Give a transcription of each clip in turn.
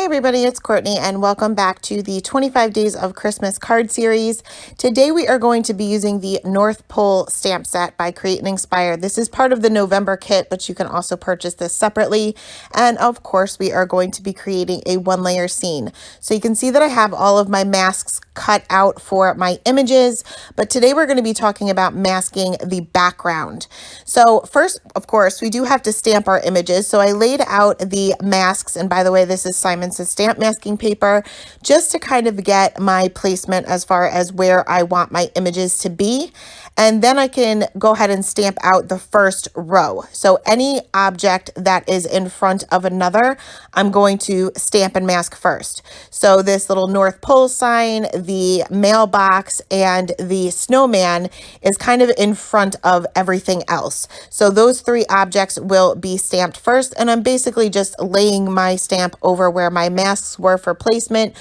Hey everybody, it's Courtney and welcome back to the 25 Days of Christmas card series. Today we are going to be using the North Pole stamp set by Create and Inkspire. This is part of the November kit, but you can also purchase this separately. And of course, we are going to be creating a one-layer scene. So you can see that I have all of my masks cut out for my images, but today we're going to be talking about masking the background. So first, of course, we do have to stamp our images. So I laid out the masks, and by the way, this is Simon's stamp masking paper, just to kind of get my placement as far as where I want my images to be. And then I can go ahead and stamp out the first row. So any object that is in front of another, I'm going to stamp and mask first. So this little North Pole sign, the mailbox, and the snowman is kind of in front of everything else. So those three objects will be stamped first, and I'm basically just laying my stamp over where my masks were for placement,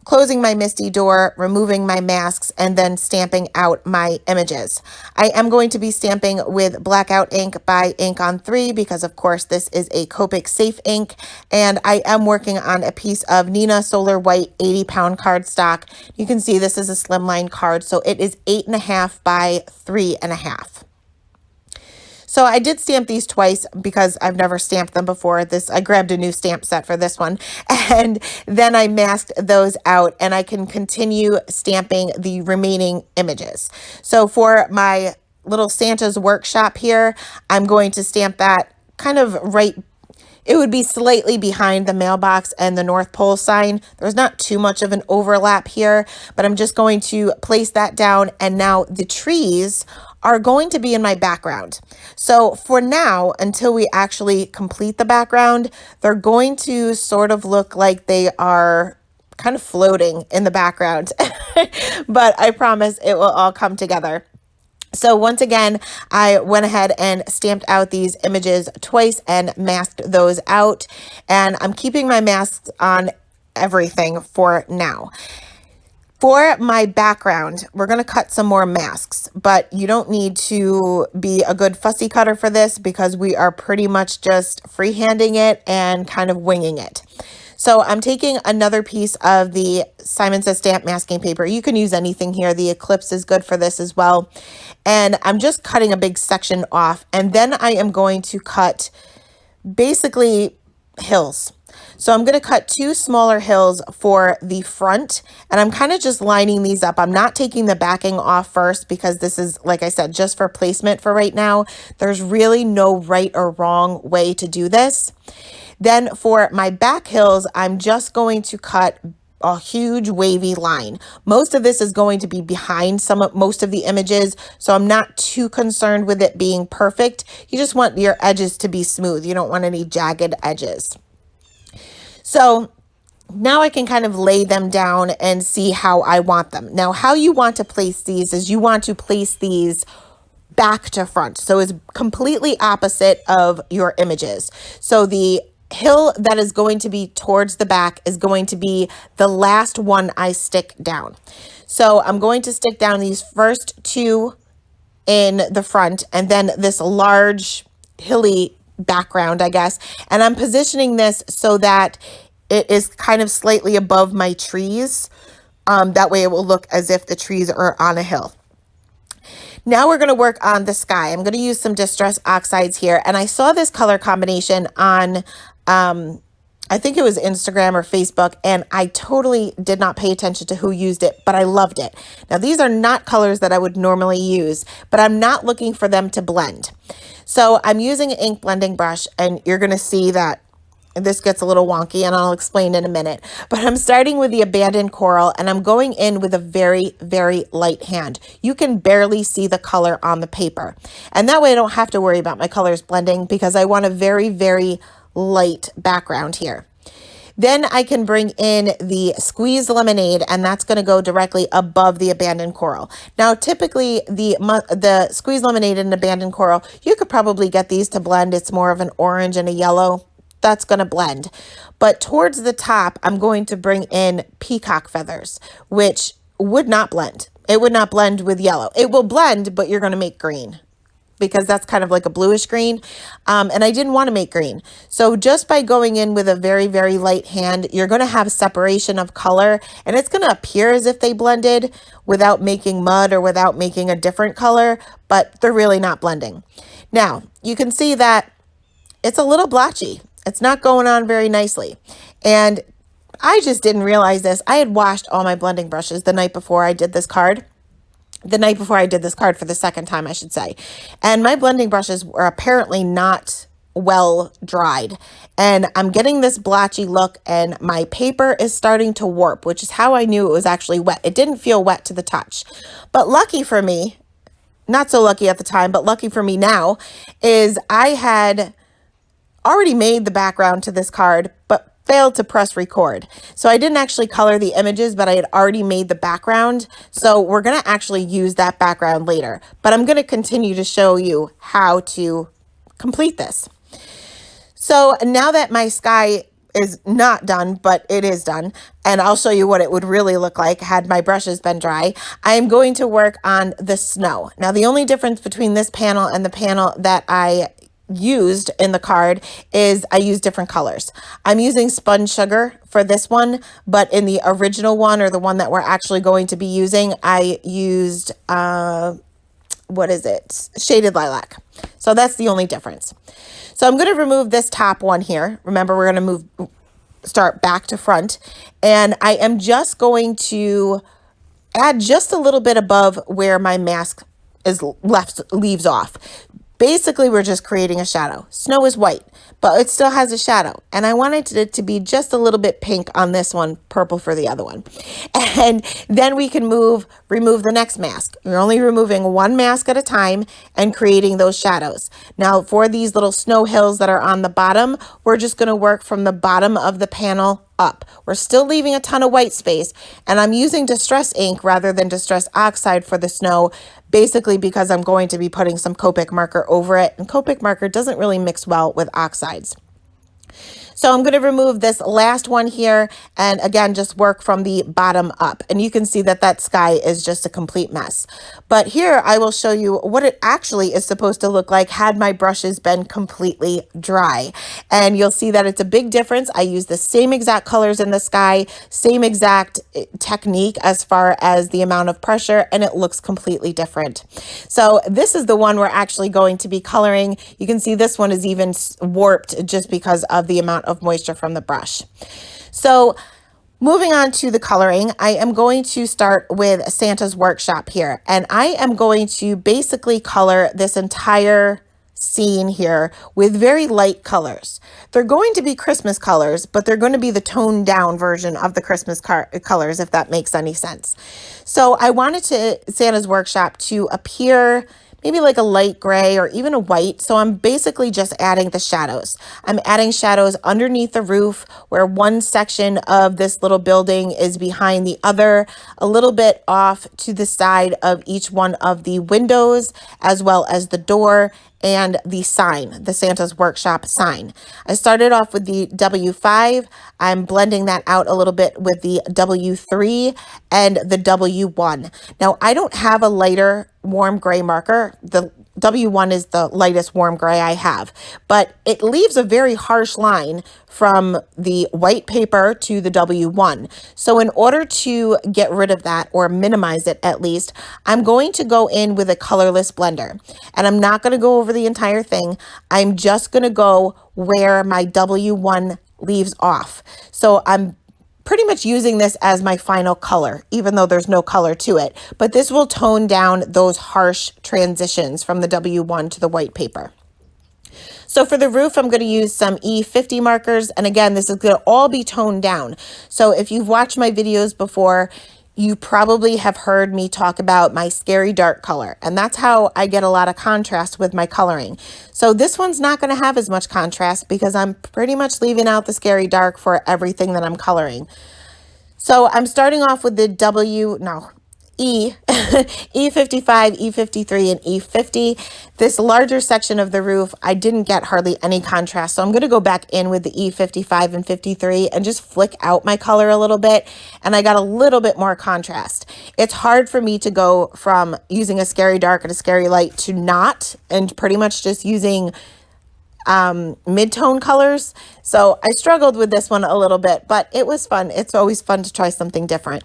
closing my MISTI door, removing my masks, and then stamping out my images. I am going to be stamping with Blackout ink by Ink on 3 because, of course, this is a Copic safe ink, and I am working on a piece of Nina Solar White 80-pound cardstock. You can see this is a slimline card, so it is 8.5 by 3.5. So I did stamp these twice because I've never stamped them before. I grabbed a new stamp set for this one, and then I masked those out, and I can continue stamping the remaining images. So for my little Santa's workshop here, I'm going to stamp that kind of right. It would be slightly behind the mailbox and the North Pole sign. There's not too much of an overlap here, but I'm just going to place that down, and now the trees are going to be in my background. So for now, until we actually complete the background, they're going to sort of look like they are kind of floating in the background, but I promise it will all come together. So once again, I went ahead and stamped out these images twice and masked those out, and I'm keeping my masks on everything for now. For my background, we're going to cut some more masks, but you don't need to be a good fussy cutter for this because we are pretty much just freehanding it and kind of winging it. So I'm taking another piece of the Simon Says stamp masking paper. You can use anything here. The Eclipse is good for this as well. And I'm just cutting a big section off, and then I am going to cut basically hills. So I'm going to cut two smaller hills for the front, and I'm kind of just lining these up. I'm not taking the backing off first because this is, like I said, just for placement for right now. There's really no right or wrong way to do this. Then for my back hills, I'm just going to cut a huge wavy line. Most of this is going to be behind most of the images, so I'm not too concerned with it being perfect. You just want your edges to be smooth. You don't want any jagged edges. So now I can kind of lay them down and see how I want them. Now, how you want to place these is you want to place these back to front. So it's completely opposite of your images. So the hill that is going to be towards the back is going to be the last one I stick down. So I'm going to stick down these first two in the front, and then this large hilly background, I guess. And I'm positioning this so that it is kind of slightly above my trees. That way it will look as if the trees are on a hill. Now we're going to work on the sky. I'm going to use some Distress Oxides here. And I saw this color combination on, I think it was Instagram or Facebook, and I totally did not pay attention to who used it, but I loved it. Now these are not colors that I would normally use, but I'm not looking for them to blend. So I'm using an ink blending brush, and you're going to see that this gets a little wonky, and I'll explain in a minute. But I'm starting with the Abandoned Coral, and I'm going in with a very, very light hand. You can barely see the color on the paper. And that way I don't have to worry about my colors blending because I want a very, very light background here. Then I can bring in the Squeeze Lemonade, and that's going to go directly above the Abandoned Coral. Now, typically, the Squeeze Lemonade and Abandoned Coral, you could probably get these to blend. It's more of an orange and a yellow. That's going to blend. But towards the top, I'm going to bring in Peacock Feathers, which would not blend. It would not blend with yellow. It will blend, but you're going to make green. because that's kind of like a bluish green. And I didn't want to make green. So just by going in with a very, very light hand, you're going to have separation of color, and it's going to appear as if they blended without making mud or without making a different color, but they're really not blending. Now, you can see that it's a little blotchy. It's not going on very nicely. And I just didn't realize this. I had washed all my blending brushes the night before I did this card. The night before I did this card for the second time, I should say. And my blending brushes were apparently not well dried. And I'm getting this blotchy look, and my paper is starting to warp, which is how I knew it was actually wet. It didn't feel wet to the touch. But lucky for me, not so lucky at the time, but lucky for me now, is I had already made the background to this card, but failed to press record. So I didn't actually color the images, but I had already made the background. So we're going to actually use that background later, but I'm going to continue to show you how to complete this. So now that my sky is not done, but it is done, and I'll show you what it would really look like had my brushes been dry, I am going to work on the snow. Now, the only difference between this panel and the panel that I used in the card is I use different colors. I'm using spun sugar for this one, but in the original one, or the one that we're actually going to be using, I used what is it? Shaded lilac. So that's the only difference. So I'm going to remove this top one here. Remember, we're going to start back to front, and I am just going to add just a little bit above where my mask is leaves off. Basically, we're just creating a shadow. Snow is white, but it still has a shadow. And I wanted it to be just a little bit pink on this one, purple for the other one. And then we can remove the next mask. You're only removing one mask at a time and creating those shadows. Now, for these little snow hills that are on the bottom, we're just going to work from the bottom of the panel up. We're still leaving a ton of white space, and I'm using Distress ink rather than Distress Oxide for the snow, basically because I'm going to be putting some Copic marker over it, and Copic marker doesn't really mix well with oxides. So I'm going to remove this last one here, and again, just work from the bottom up. And you can see that that sky is just a complete mess. But here I will show you what it actually is supposed to look like had my brushes been completely dry. And you'll see that it's a big difference. I use the same exact colors in the sky, same exact technique as far as the amount of pressure, and it looks completely different. So this is the one we're actually going to be coloring. You can see this one is even warped just because of the amount of moisture from the brush. So moving on to the coloring, I am going to start with Santa's Workshop here, and I am going to basically color this entire scene here with very light colors. They're going to be Christmas colors, but they're going to be the toned down version of the Christmas colors, if that makes any sense. So I wanted Santa's Workshop to appear maybe like a light gray or even a white. So I'm basically just adding the shadows. I'm adding shadows underneath the roof where one section of this little building is behind the other, a little bit off to the side of each one of the windows, as well as the door and the sign, the Santa's Workshop sign. I started off with the W5. I'm blending that out a little bit with the W3 and the W1. Now, I don't have a lighter warm gray marker. The W1 is the lightest warm gray I have, but it leaves a very harsh line from the white paper to the W1. So in order to get rid of that, or minimize it at least, I'm going to go in with a colorless blender, and I'm not going to go over the entire thing. I'm just going to go where my W1 leaves off. So I'm pretty much using this as my final color, even though there's no color to it, but this will tone down those harsh transitions from the W1 to the white paper. So for the roof, I'm going to use some E50 markers, and again, this is going to all be toned down. So if you've watched my videos before, you probably have heard me talk about my scary dark color, and that's how I get a lot of contrast with my coloring. So this one's not going to have as much contrast because I'm pretty much leaving out the scary dark for everything that I'm coloring. So I'm starting off with the E, E55, E53, and E50. This larger section of the roof, I didn't get hardly any contrast. So I'm going to go back in with the E55 and 53 and just flick out my color a little bit. And I got a little bit more contrast. It's hard for me to go from using a scary dark and a scary light to not, and pretty much just using mid-tone colors. So I struggled with this one a little bit, but it was fun. It's always fun to try something different.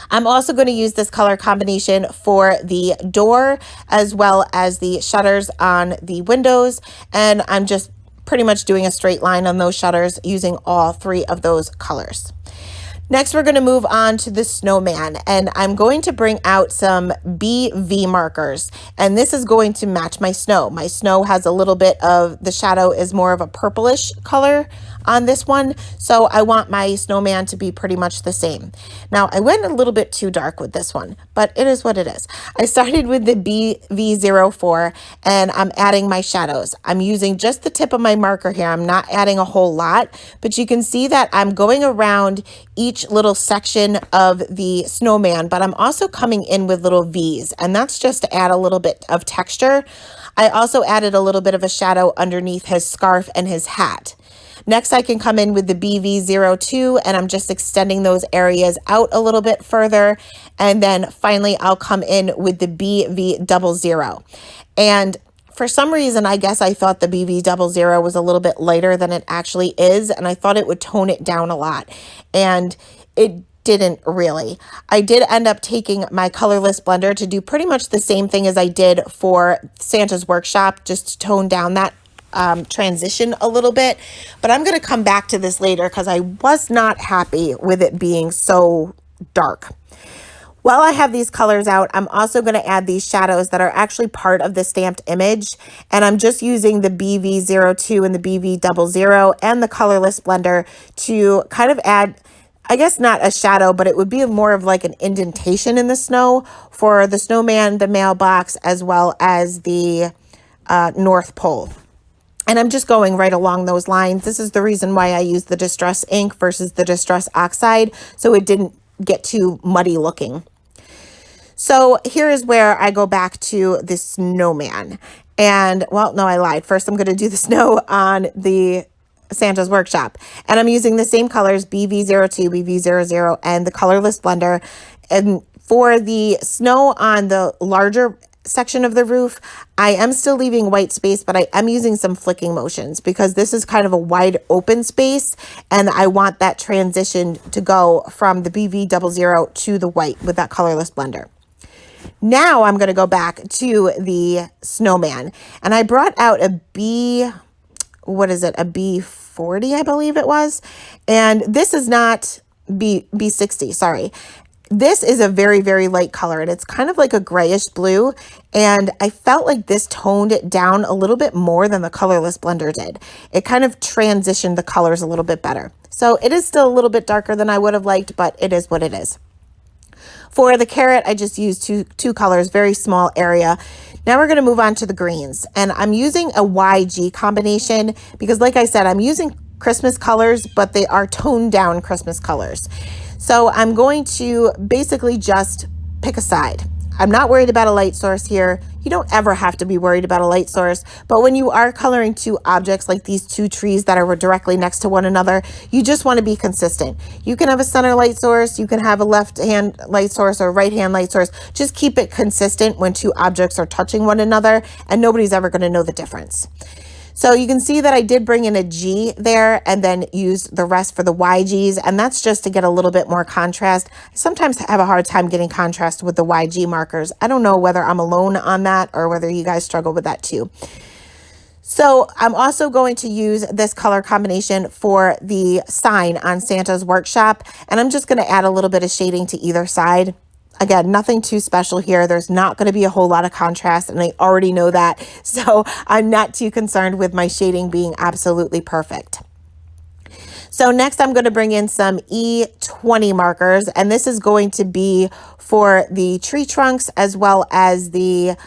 I'm also going to use this color combination for the door as well as the shutters on the windows. And I'm just pretty much doing a straight line on those shutters using all three of those colors. Next, we're going to move on to the snowman, and I'm going to bring out some BV markers, and this is going to match my snow. My snow has a little bit of, the shadow is more of a purplish color on this one, so I want my snowman to be pretty much the same. Now, I went a little bit too dark with this one, but it is what it is. I started with the BV04, and I'm adding my shadows. I'm using just the tip of my marker here. I'm not adding a whole lot, but you can see that I'm going around each little section of the snowman, but I'm also coming in with little V's, and that's just to add a little bit of texture. I also added a little bit of a shadow underneath his scarf and his hat. Next, I can come in with the BV02, and I'm just extending those areas out a little bit further. And then finally, I'll come in with the BV00. And for some reason, I guess I thought the BV00 was a little bit lighter than it actually is, and I thought it would tone it down a lot. And it didn't really. I did end up taking my colorless blender to do pretty much the same thing as I did for Santa's Workshop, just to tone down that transition a little bit. But I'm going to come back to this later because I was not happy with it being so dark. While I have these colors out, I'm also going to add these shadows that are actually part of the stamped image. And I'm just using the BV02 and the BV00 and the colorless blender to kind of add, I guess not a shadow, but it would be more of like an indentation in the snow for the snowman, the mailbox, as well as the North Pole. And I'm just going right along those lines. This is the reason why I use the Distress ink versus the Distress oxide, so it didn't get too muddy looking. So here is where I go back to the snowman. And, well, no, I lied. First, I'm going to do the snow on the Santa's Workshop. And I'm using the same colors, BV02, BV00, and the colorless blender. And for the snow on the larger section of the roof, I am still leaving white space, but I am using some flicking motions because this is kind of a wide open space, and I want that transition to go from the BV00 to the white with that colorless blender. Now I'm going to go back to the snowman, and I brought out a B40, I believe it was, and this is not B60, sorry. This is a very, very light color, and it's kind of like a grayish blue, and I felt like this toned it down a little bit more than the colorless blender did. It kind of transitioned the colors a little bit better. So it is still a little bit darker than I would have liked, but it is what it is. For the carrot, I just used two colors, very small area. Now we're going to move on to the greens, and I'm using a YG combination because, like I said, I'm using Christmas colors, but they are toned down Christmas colors. So I'm going to basically just pick a side. I'm not worried about a light source here. You don't ever have to be worried about a light source, but when you are coloring two objects like these two trees that are directly next to one another, you just want to be consistent. You can have a center light source, you can have a left hand light source or right hand light source. Just keep it consistent when two objects are touching one another, and nobody's ever going to know the difference. So you can see that I did bring in a G there and then used the rest for the YGs, and that's just to get a little bit more contrast. I sometimes have a hard time getting contrast with the YG markers. I don't know whether I'm alone on that or whether you guys struggle with that too. So I'm also going to use this color combination for the sign on Santa's Workshop, and I'm just going to add a little bit of shading to either side. Again, nothing too special here. There's not going to be a whole lot of contrast, and I already know that. So I'm not too concerned with my shading being absolutely perfect. So next I'm going to bring in some E20 markers, and this is going to be for the tree trunks as well as the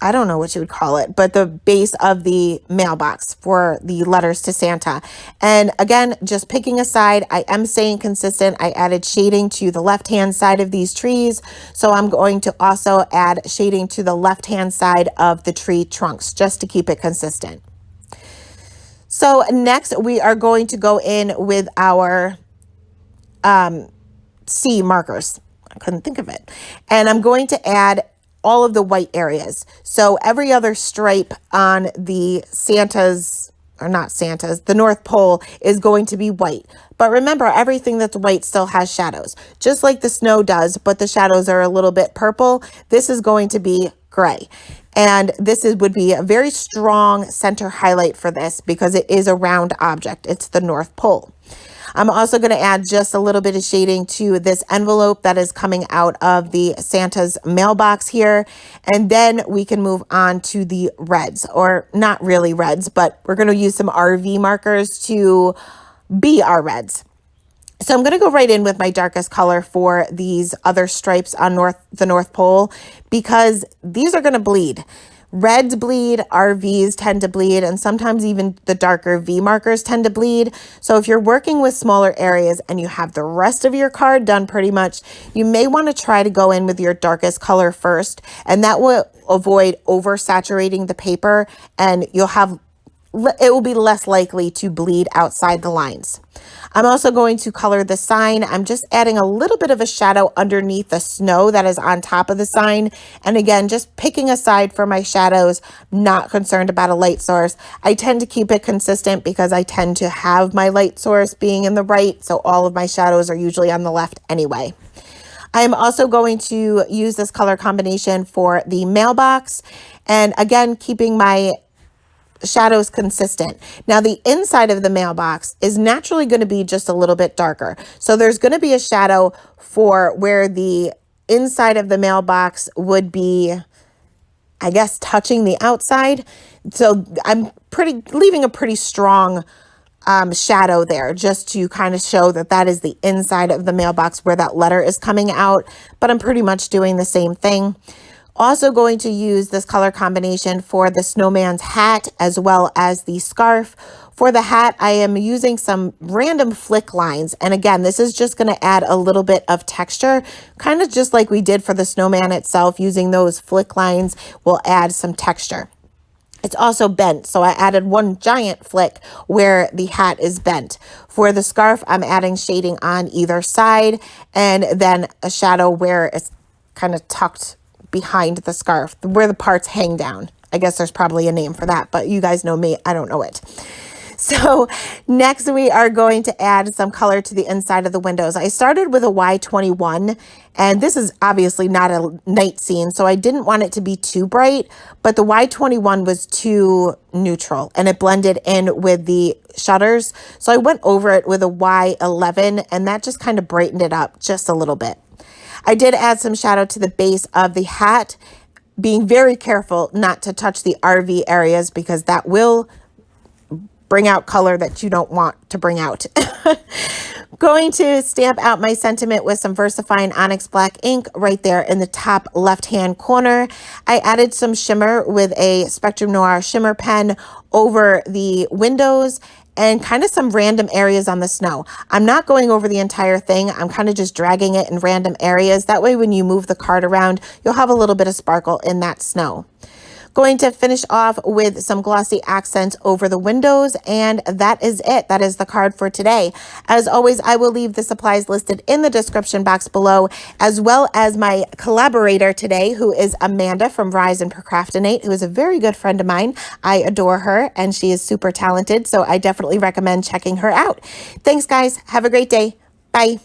I don't know what you would call it, but the base of the mailbox for the letters to Santa. And again, just picking a side, I am staying consistent. I added shading to the left-hand side of these trees. So I'm going to also add shading to the left-hand side of the tree trunks just to keep it consistent. So next we are going to go in with our C markers. I couldn't think of it. And I'm going to add all of the white areas. So every other stripe on the Santa's, or not Santa's, the North Pole is going to be white. But remember, everything that's white still has shadows, just like the snow does, but the shadows are a little bit purple. This is going to be gray. And this would be a very strong center highlight for this because it is a round object. It's the North Pole. I'm also going to add just a little bit of shading to this envelope that is coming out of the Santa's mailbox here. And then we can move on to the reds, or not really reds, but we're going to use some RV markers to be our reds. So I'm going to go right in with my darkest color for these other stripes on the North Pole because these are going to bleed. Reds bleed, RVs tend to bleed, and sometimes even the darker V markers tend to bleed. So if you're working with smaller areas and you have the rest of your card done pretty much, you may want to try to go in with your darkest color first, and that will avoid oversaturating the paper, and it will be less likely to bleed outside the lines. I'm also going to color the sign. I'm just adding a little bit of a shadow underneath the snow that is on top of the sign. And again, just picking a side for my shadows, not concerned about a light source. I tend to keep it consistent because I tend to have my light source being in the right, so all of my shadows are usually on the left anyway. I'm also going to use this color combination for the mailbox. And again, keeping my shadows consistent. Now the inside of the mailbox is naturally going to be just a little bit darker. So there's going to be a shadow for where the inside of the mailbox would be, I guess, touching the outside. So I'm leaving a pretty strong shadow there just to kind of show that that is the inside of the mailbox where that letter is coming out. But I'm pretty much doing the same thing. Also going to use this color combination for the snowman's hat as well as the scarf. For the hat, I am using some random flick lines. And again, this is just going to add a little bit of texture, kind of just like we did for the snowman itself. Using those flick lines will add some texture. It's also bent, so I added one giant flick where the hat is bent. For the scarf, I'm adding shading on either side and then a shadow where it's kind of tucked behind the scarf, where the parts hang down. I guess there's probably a name for that, but you guys know me, I don't know it. So next we are going to add some color to the inside of the windows. I started with a Y21, and this is obviously not a night scene, so I didn't want it to be too bright, but the Y21 was too neutral and it blended in with the shutters. So I went over it with a Y11, and that just kind of brightened it up just a little bit. I did add some shadow to the base of the hat, being very careful not to touch the RV areas because that will bring out color that you don't want to bring out. Going to stamp out my sentiment with some VersaFine Onyx Black ink right there in the top left-hand corner. I added some shimmer with a Spectrum Noir shimmer pen over the windows and kind of some random areas on the snow. I'm not going over the entire thing. I'm kind of just dragging it in random areas. That way, when you move the card around, you'll have a little bit of sparkle in that snow. Going to finish off with some glossy accents over the windows, and that is it. That is the card for today. As always, I will leave the supplies listed in the description box below, as well as my collaborator today, who is Amanda from Rise and Procrastinate, who is a very good friend of mine. I adore her, and she is super talented, so I definitely recommend checking her out. Thanks, guys. Have a great day. Bye.